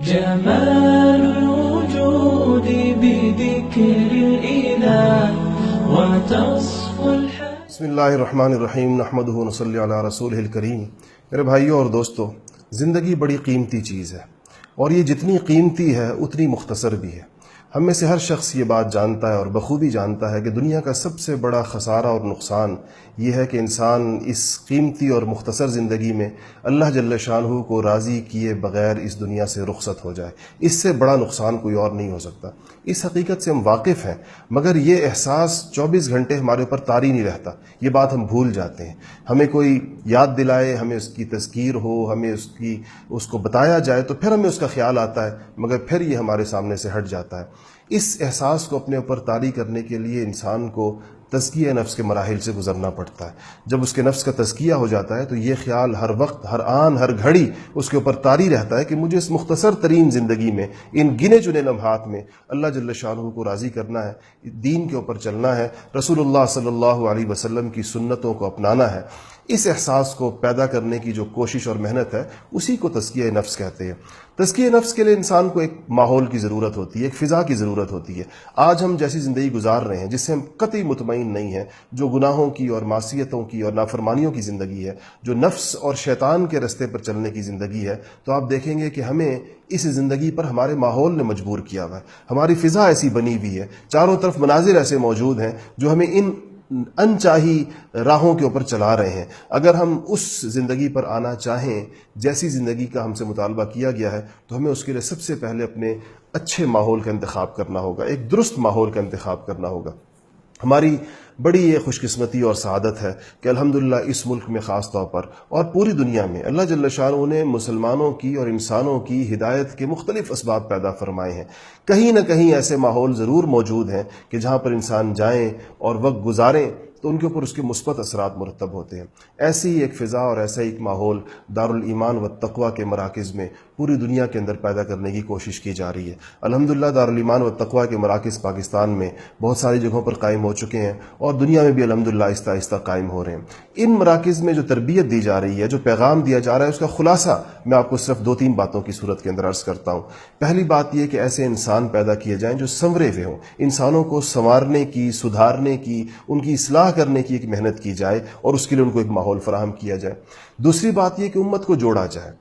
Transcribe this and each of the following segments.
جمال الوجود بذكر الإله وتصفو الحياة. بسم اللہ الرحمن الرحیم نحمدہ ونصلی علی رسولہ الکریم. میرے بھائیوں اور دوستو، زندگی بڑی قیمتی چیز ہے، اور یہ جتنی قیمتی ہے اتنی مختصر بھی ہے. ہم میں سے ہر شخص یہ بات جانتا ہے اور بخوبی جانتا ہے کہ دنیا کا سب سے بڑا خسارہ اور نقصان یہ ہے کہ انسان اس قیمتی اور مختصر زندگی میں اللہ جل شانہ کو راضی کیے بغیر اس دنیا سے رخصت ہو جائے. اس سے بڑا نقصان کوئی اور نہیں ہو سکتا. اس حقیقت سے ہم واقف ہیں، مگر یہ احساس 24 گھنٹے ہمارے اوپر طاری نہیں رہتا. یہ بات ہم بھول جاتے ہیں. ہمیں کوئی یاد دلائے، ہمیں اس کی تذکیر ہو، ہمیں اس کو بتایا جائے تو پھر ہمیں اس کا خیال آتا ہے، مگر پھر یہ ہمارے سامنے سے ہٹ جاتا ہے. اس احساس کو اپنے اوپر طاری کرنے کے لیے انسان کو تزکیہ نفس کے مراحل سے گزرنا پڑتا ہے. جب اس کے نفس کا تزکیہ ہو جاتا ہے تو یہ خیال ہر وقت، ہر آن، ہر گھڑی اس کے اوپر طاری رہتا ہے کہ مجھے اس مختصر ترین زندگی میں، ان گنے چنے لمحات میں اللہ جل شانہ کو راضی کرنا ہے، دین کے اوپر چلنا ہے، رسول اللہ صلی اللہ علیہ وسلم کی سنتوں کو اپنانا ہے. اس احساس کو پیدا کرنے کی جو کوشش اور محنت ہے اسی کو تزکیہ نفس کہتے ہیں. تزکیہ نفس کے لیے انسان کو ایک ماحول کی ضرورت ہوتی ہے، ایک فضا کی ضرورت ہوتی ہے. آج ہم جیسی زندگی گزار رہے ہیں جس سے ہم قطعی مطمئن نہیں ہیں، جو گناہوں کی اور معصیتوں کی اور نافرمانیوں کی زندگی ہے، جو نفس اور شیطان کے رستے پر چلنے کی زندگی ہے، تو آپ دیکھیں گے کہ ہمیں اس زندگی پر ہمارے ماحول نے مجبور کیا ہوا ہے. ہماری فضا ایسی بنی ہوئی ہے، چاروں طرف مناظر ایسے موجود ہیں جو ہمیں ان انچاہی راہوں کے اوپر چلا رہے ہیں. اگر ہم اس زندگی پر آنا چاہیں جیسی زندگی کا ہم سے مطالبہ کیا گیا ہے تو ہمیں اس کے لیے سب سے پہلے اپنے اچھے ماحول کا انتخاب کرنا ہوگا، ایک درست ماحول کا انتخاب کرنا ہوگا. ہماری بڑی یہ خوش قسمتی اور سعادت ہے کہ الحمدللہ اس ملک میں خاص طور پر اور پوری دنیا میں اللہ جل شانہ نے مسلمانوں کی اور انسانوں کی ہدایت کے مختلف اسباب پیدا فرمائے ہیں. کہیں نہ کہیں ایسے ماحول ضرور موجود ہیں کہ جہاں پر انسان جائیں اور وقت گزاریں تو ان کے اوپر اس کے مثبت اثرات مرتب ہوتے ہیں. ایسی ہی ایک فضا اور ایسا ایک ماحول دارالایمان والتقویٰ کے مراکز میں پوری دنیا کے اندر پیدا کرنے کی کوشش کی جا رہی ہے. الحمدللہ دارالایمان والتقویٰ کے مراکز پاکستان میں بہت ساری جگہوں پر قائم ہو چکے ہیں اور دنیا میں بھی الحمدللہ آہستہ آہستہ قائم ہو رہے ہیں. ان مراکز میں جو تربیت دی جا رہی ہے، جو پیغام دیا جا رہا ہے، اس کا خلاصہ میں آپ کو صرف 2-3 باتوں کی صورت کے اندر عرض کرتا ہوں. پہلی بات یہ کہ ایسے انسان پیدا کیے جائیں جو سنورے ہوئے ہوں. انسانوں کو سنوارنے کی، سدھارنے کی، ان کی اصلاح کرنے کی ایک محنت کی جائے اور اس کے لیے ان کو ایک ماحول فراہم کیا جائے. دوسری بات یہ کہ امت کو جوڑا جائے.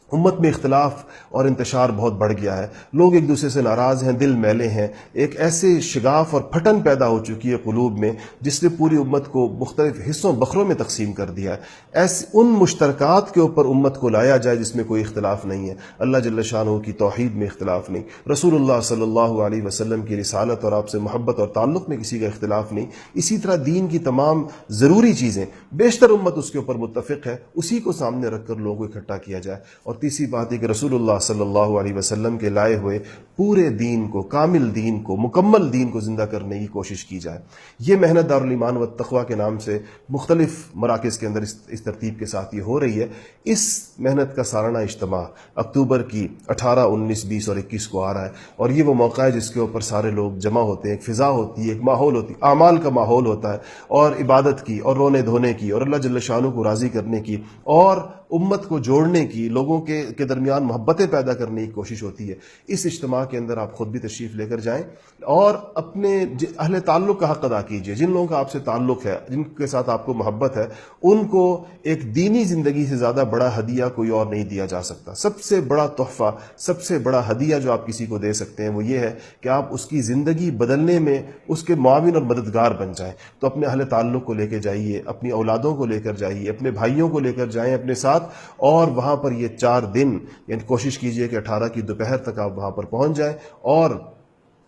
امت میں اختلاف اور انتشار بہت بڑھ گیا ہے. لوگ ایک دوسرے سے ناراض ہیں، دل میلے ہیں. ایک ایسے شگاف اور پھٹن پیدا ہو چکی ہے قلوب میں جس نے پوری امت کو مختلف حصوں بخروں میں تقسیم کر دیا ہے. ایسے ان مشترکات کے اوپر امت کو لایا جائے جس میں کوئی اختلاف نہیں ہے. اللہ جل شانہ کی توحید میں اختلاف نہیں، رسول اللہ صلی اللہ علیہ وسلم کی رسالت اور آپ سے محبت اور تعلق میں کسی کا اختلاف نہیں. اسی طرح دین کی تمام ضروری چیزیں بیشتر امت اس کے اوپر متفق ہے، اسی کو سامنے رکھ کر لوگوں کو اکٹھا کیا جائے. اور تیسری بات ہے کہ رسول اللہ صلی اللہ علیہ وسلم کے لائے ہوئے پورے دین کو، کامل دین کو، مکمل دین کو زندہ کرنے کی کوشش کی جائے. یہ محنت دارالایمان والتقویٰ کے نام سے مختلف مراکز کے اندر اس ترتیب کے ساتھ یہ ہو رہی ہے. اس محنت کا سالانہ اجتماع اکتوبر کی 18، 19، 20 اور 21 کو آ رہا ہے، اور یہ وہ موقع ہے جس کے اوپر سارے لوگ جمع ہوتے ہیں. ایک فضا ہوتی ہے، ایک ماحول ہوتی ہے، اعمال کا ماحول ہوتا ہے، اور عبادت کی اور رونے دھونے کی اور اللہ جل شانہ کو راضی کرنے کی اور امت کو جوڑنے کی، لوگوں کے درمیان محبتیں پیدا کرنے کی کوشش ہوتی ہے. اس اجتماع کے اندر آپ خود بھی تشریف لے کر جائیں اور اپنے اہل تعلق کا حق ادا کیجیے. جن لوگوں کا آپ سے تعلق ہے، جن کے ساتھ آپ کو محبت ہے، ان کو ایک دینی زندگی سے زیادہ بڑا ہدیہ کوئی اور نہیں دیا جا سکتا. سب سے بڑا تحفہ، سب سے بڑا ہدیہ جو آپ کسی کو دے سکتے ہیں وہ یہ ہے کہ آپ اس کی زندگی بدلنے میں اس کے معاون اور مددگار بن جائیں. تو اپنے اہل تعلق کو لے کے جائیے، اپنی اولادوں کو لے کر جائیے، اپنے بھائیوں کو لے کر جائیں اپنے ساتھ، اور وہاں پر یہ 4 دن یعنی کوشش کیجئے کہ 18 کی دوپہر تک آپ وہاں پر پہنچ جائیں، اور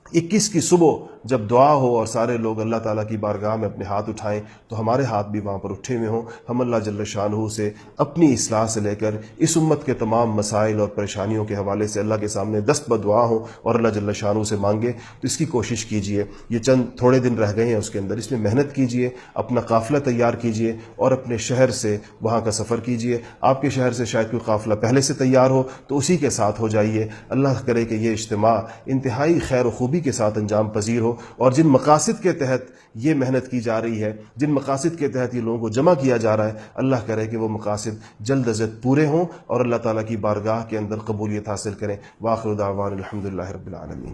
21 کی صبح جب دعا ہو اور سارے لوگ اللہ تعالیٰ کی بارگاہ میں اپنے ہاتھ اٹھائیں تو ہمارے ہاتھ بھی وہاں پر اٹھے ہوئے ہوں. ہم اللہ جل شانہ سے اپنی اصلاح سے لے کر اس امت کے تمام مسائل اور پریشانیوں کے حوالے سے اللہ کے سامنے دست بدعا ہوں اور اللہ جل شانہ سے مانگے. تو اس کی کوشش کیجئے. یہ چند تھوڑے دن رہ گئے ہیں اس کے اندر، اس میں محنت کیجئے، اپنا قافلہ تیار کیجئے اور اپنے شہر سے وہاں کا سفر کیجئے. آپ کے شہر سے شاید کوئی قافلہ پہلے سے تیار ہو تو اسی کے ساتھ ہو جائیے. اللہ کرے کہ یہ اجتماع انتہائی خیر و خوبی کے ساتھ انجام پذیر ہو، اور جن مقاصد کے تحت یہ محنت کی جا رہی ہے، جن مقاصد کے تحت یہ لوگوں کو جمع کیا جا رہا ہے، اللہ کرے کہ وہ مقاصد جلد از جلد پورے ہوں اور اللہ تعالیٰ کی بارگاہ کے اندر قبولیت حاصل کریں۔ وآخر دعوانا الحمدللہ رب العالمین۔